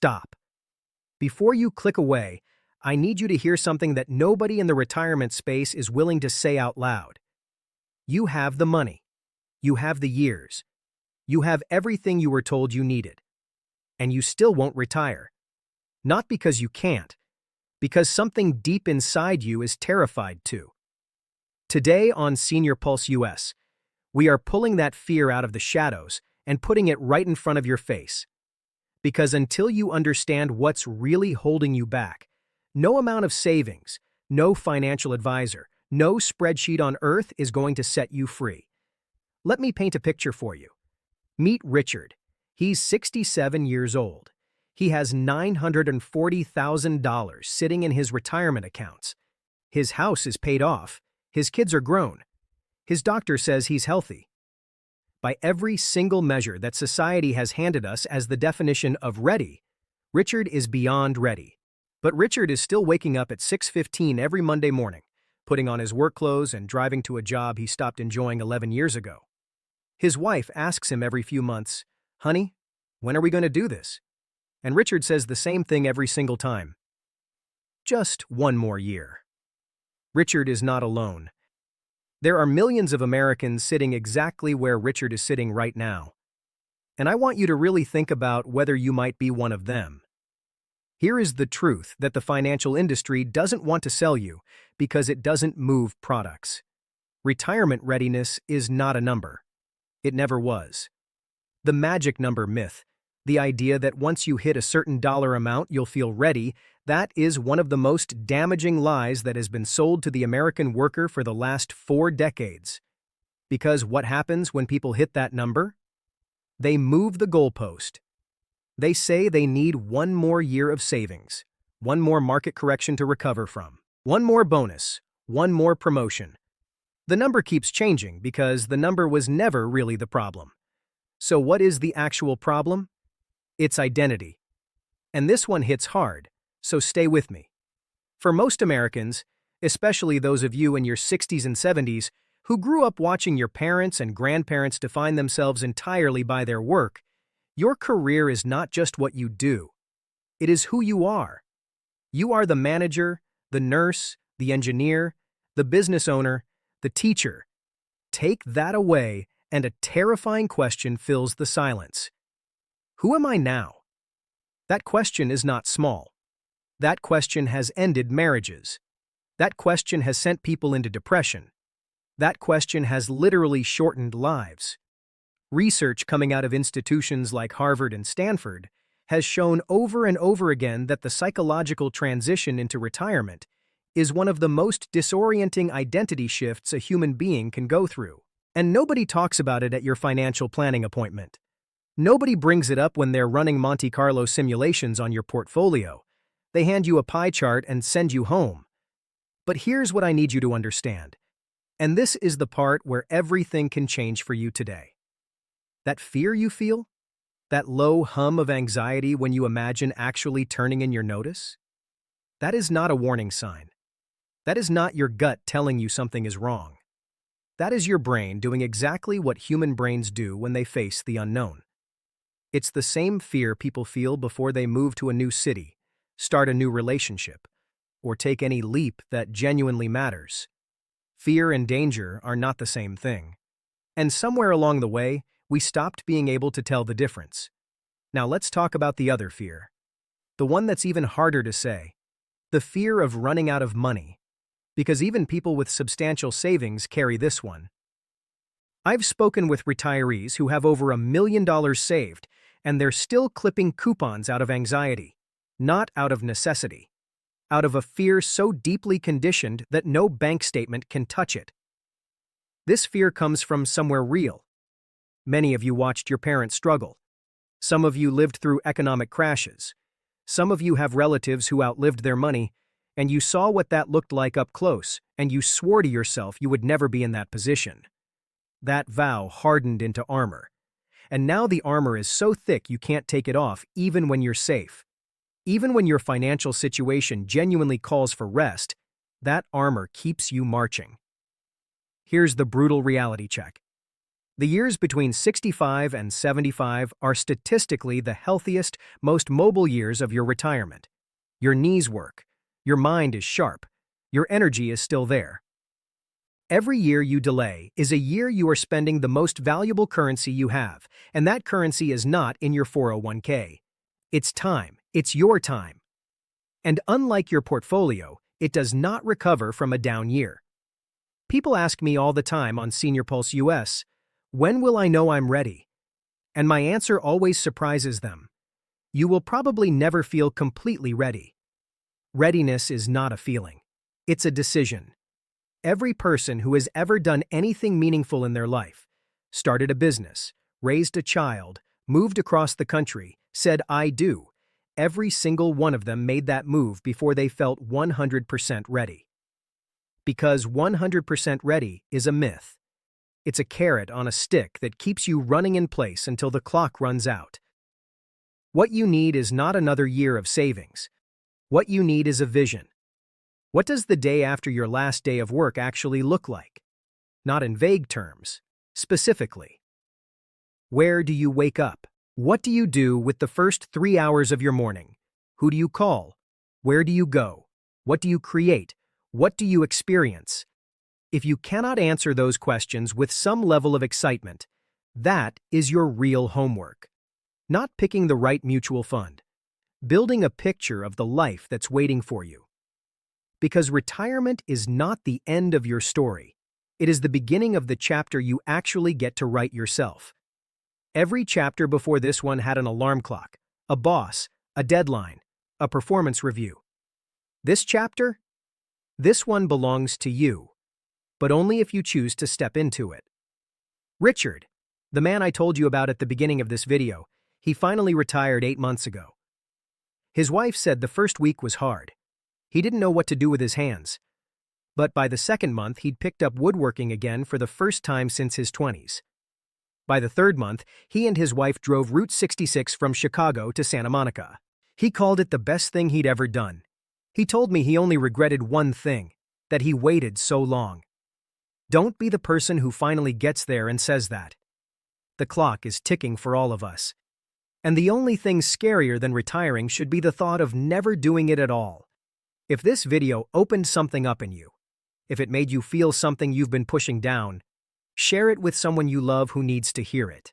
stop. Before you click away, I need you to hear something that nobody in the retirement space is willing to say out loud. You have the money. You have the years. You have everything you were told you needed. And you still won't retire. Not because you can't, because something deep inside you is terrified to. Today on Senior Pulse US, we are pulling that fear out of the shadows and putting it right in front of your face. Because until you understand what's really holding you back, no amount of savings, no financial advisor, no spreadsheet on earth is going to set you free. Let me paint a picture for you. Meet Richard. He's 67 years old. He has $940,000 sitting in his retirement accounts. His house is paid off. His kids are grown. His doctor says he's healthy. By every single measure that society has handed us as the definition of ready, Richard is beyond ready. But Richard is still waking up at 6:15 every Monday morning, putting on his work clothes and driving to a job he stopped enjoying 11 years ago. His wife asks him every few months, "Honey, when are we going to do this?" And Richard says the same thing every single time. Just one more year. Richard is not alone. There are millions of Americans sitting exactly where Richard is sitting right now. And I want you to really think about whether you might be one of them. Here is the truth that the financial industry doesn't want to sell you because it doesn't move products. Retirement readiness is not a number. It never was. The magic number myth, the idea that once you hit a certain dollar amount you'll feel ready, that is one of the most damaging lies that has been sold to the American worker for the last 4 decades. Because what happens when people hit that number? They move the goalpost. They say they need one more year of savings, one more market correction to recover from, one more bonus, one more promotion. The number keeps changing because the number was never really the problem. So what is the actual problem? It's identity. And this one hits hard, so stay with me. For most Americans, especially those of you in your 60s and 70s who grew up watching your parents and grandparents define themselves entirely by their work, your career is not just what you do. It is who you are. You are the manager, the nurse, the engineer, the business owner, the teacher. Take that away, and a terrifying question fills the silence. Who am I now? That question is not small. That question has ended marriages. That question has sent people into depression. That question has literally shortened lives. Research coming out of institutions like Harvard and Stanford has shown over and over again that the psychological transition into retirement is one of the most disorienting identity shifts a human being can go through. And nobody talks about it at your financial planning appointment. Nobody brings it up when they're running Monte Carlo simulations on your portfolio. They hand you a pie chart and send you home. But here's what I need you to understand. And this is the part where everything can change for you today. That fear you feel? That low hum of anxiety when you imagine actually turning in your notice? That is not a warning sign. That is not your gut telling you something is wrong. That is your brain doing exactly what human brains do when they face the unknown. It's the same fear people feel before they move to a new city, start a new relationship, or take any leap that genuinely matters. Fear and danger are not the same thing. And somewhere along the way, we stopped being able to tell the difference. Now let's talk about the other fear. The one that's even harder to say. The fear of running out of money. Because even people with substantial savings carry this one. I've spoken with retirees who have over $1 million saved, and they're still clipping coupons out of anxiety, not out of necessity, out of a fear so deeply conditioned that no bank statement can touch it. This fear comes from somewhere real. Many of you watched your parents struggle. Some of you lived through economic crashes. Some of you have relatives who outlived their money, and you saw what that looked like up close, and you swore to yourself you would never be in that position. That vow hardened into armor. And now the armor is so thick you can't take it off even when you're safe. Even when your financial situation genuinely calls for rest, that armor keeps you marching. Here's the brutal reality check. The years between 65 and 75 are statistically the healthiest, most mobile years of your retirement. Your knees work. Your mind is sharp. Your energy is still there. Every year you delay is a year you are spending the most valuable currency you have, and that currency is not in your 401k. It's time. It's your time. And unlike your portfolio, it does not recover from a down year. People ask me all the time on Senior Pulse US, when will I know I'm ready? And my answer always surprises them. You will probably never feel completely ready. Readiness is not a feeling. It's a decision. Every person who has ever done anything meaningful in their life, started a business, raised a child, moved across the country, said I do, every single one of them made that move before they felt 100% ready. Because 100% ready is a myth. It's a carrot on a stick that keeps you running in place until the clock runs out. What you need is not another year of savings. What you need is a vision. What does the day after your last day of work actually look like? Not in vague terms, specifically. Where do you wake up? What do you do with the first 3 hours of your morning? Who do you call? Where do you go? What do you create? What do you experience? If you cannot answer those questions with some level of excitement, that is your real homework. Not picking the right mutual fund. Building a picture of the life that's waiting for you. Because retirement is not the end of your story. It is the beginning of the chapter you actually get to write yourself. Every chapter before this one had an alarm clock, a boss, a deadline, a performance review. This chapter? This one belongs to you, but only if you choose to step into it. Richard, the man I told you about at the beginning of this video, he finally retired 8 months ago. His wife said the first week was hard. He didn't know what to do with his hands. But by the second month, he'd picked up woodworking again for the first time since his 20s. By the third month, he and his wife drove Route 66 from Chicago to Santa Monica. He called it the best thing he'd ever done. He told me he only regretted one thing, that he waited so long. Don't be the person who finally gets there and says that. The clock is ticking for all of us. And the only thing scarier than retiring should be the thought of never doing it at all. If this video opened something up in you, if it made you feel something you've been pushing down, share it with someone you love who needs to hear it.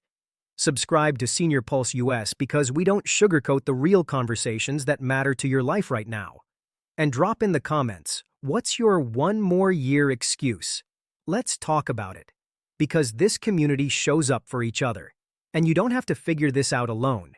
Subscribe to Senior Pulse US because we don't sugarcoat the real conversations that matter to your life right now. And drop in the comments, what's your one more year excuse? Let's talk about it. Because this community shows up for each other. And you don't have to figure this out alone.